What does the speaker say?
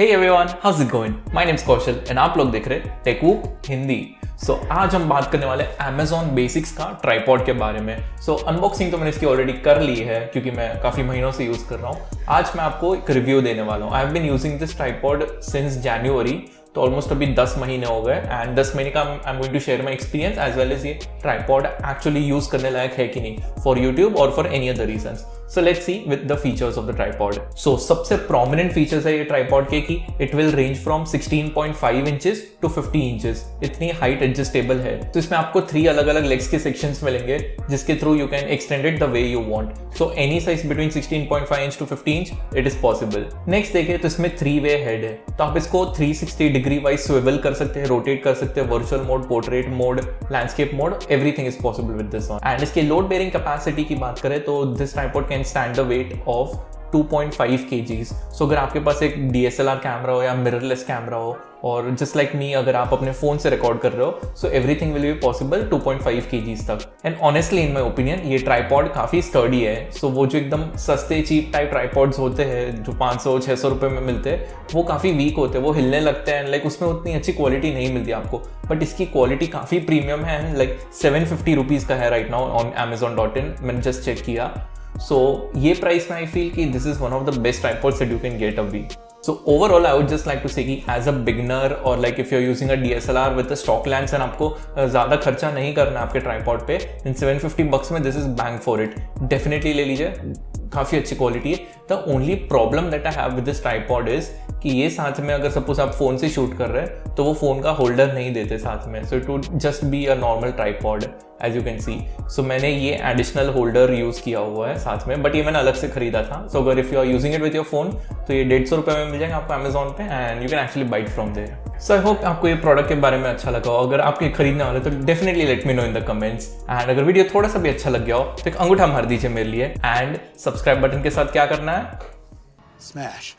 Hey everyone, how's it going? My name is Kaushal and आप लोग देख रहे हैं TechWhoop हिंदी। आज हम बात करने वाले Amazon बेसिक्स का ट्राइपॉड के बारे में। अनबॉक्सिंग तो मैंने इसकी ऑलरेडी कर ली है क्योंकि मैं काफ़ी महीनों से यूज़ कर रहा हूँ। आज मैं आपको एक रिव्यू देने वाला हूँ। I have been using this tripod since January, तो ऑलमोस्ट अभी 10 महीने हो गए एंड 10 महीने का I am going to share my experience as well as ये ट्राइपॉड एक्चुअली यूज करने लायक है कि नहीं फॉर यूट्यूब और for any other reasons. So let's see with the features of the tripod. So सबसे प्रोमिनेंट फीचर्स है ये ट्राइपॉड के कि it will range from 16.5 inches to 50 inches. इतनी हाइट एडजस्टेबल है। तो इसमें आपको 3 अलग अलग लेग्स के सेक्शंस मिलेंगे जिसके through you can extend it the way you want. So any size between 16.5 inch to 50 inch it is possible. Next देखिए तो इसमें 3-वे हेड है, तो आप इसको 360 डिग्री वाइज स्विvel कर सकते हैं, रोटेट कर सकते हैं, virtual mode, portrait mode, landscape mode, everything is possible with this one. And इसके लोड बेयरिंग कैपेसिटी की बात करें तो this tripod can stand the weight of 2.5 kgs। सो अगर आपके पास एक DSLR कैमरा हो या मिररलेस कैमरा हो और जस्ट लाइक मी अगर आप अपने फोन से रिकॉर्ड कर रहे हो, so everything will be possible 2.5 kgs तक। And honestly in my opinion ये ट्राइपॉड काफी स्टर्डी है। सो वो जो एकदम सस्ते चीप टाइप ट्राइपॉड्स होते हैं जो 500-600 रुपए में मिलते हैं वो काफी वीक होते हैं, वो हिलने लगते हैं, लाइक उसमें उतनी अच्छी क्वालिटी नहीं मिलती आपको। बट इसकी क्वालिटी काफी प्रीमियम है एंड लाइक 750 रुपीज का है राइट नाउ ऑन Amazon.in, मैंने जस्ट चेक किया। So ये प्राइस में आई फील कि this is one of the best tripods that you can get अभी। So overall I would just like to say कि as a beginner or like if you're using a DSLR with a stock lens and आपको ज़्यादा खर्चा नहीं करना आपके tripod पे, in 750 bucks में this is bang for it। Definitely ले लीजिए, काफ़ी अच्छी क्वालिटी है। The only problem that I have with this tripod is कि ये साथ में अगर सपोज आप फोन से शूट कर रहे हैं तो वो फोन का होल्डर नहीं देते साथ में। So it would just be a normal tripod as you can see. So मैंने ये एडिशनल होल्डर यूज किया हुआ है साथ में, बट ये मैंने अलग से खरीदा था। सो अगर if you are using it with your phone तो ये 150 रुपये में मिल जाएगा आपको Amazon पे and you can actually buy it from there. So I hope आपको ये प्रोडक्ट के बारे में अच्छा लगा हो। अगर आपके खरीदने वाले तो definitely let me know in the comments. And अगर वीडियो थोड़ा सा भी अच्छा लग गया हो तो एक अंगूठा मार दीजिए मेरे लिए। एंड सब्सक्राइब बटन के साथ क्या करना है? Smash.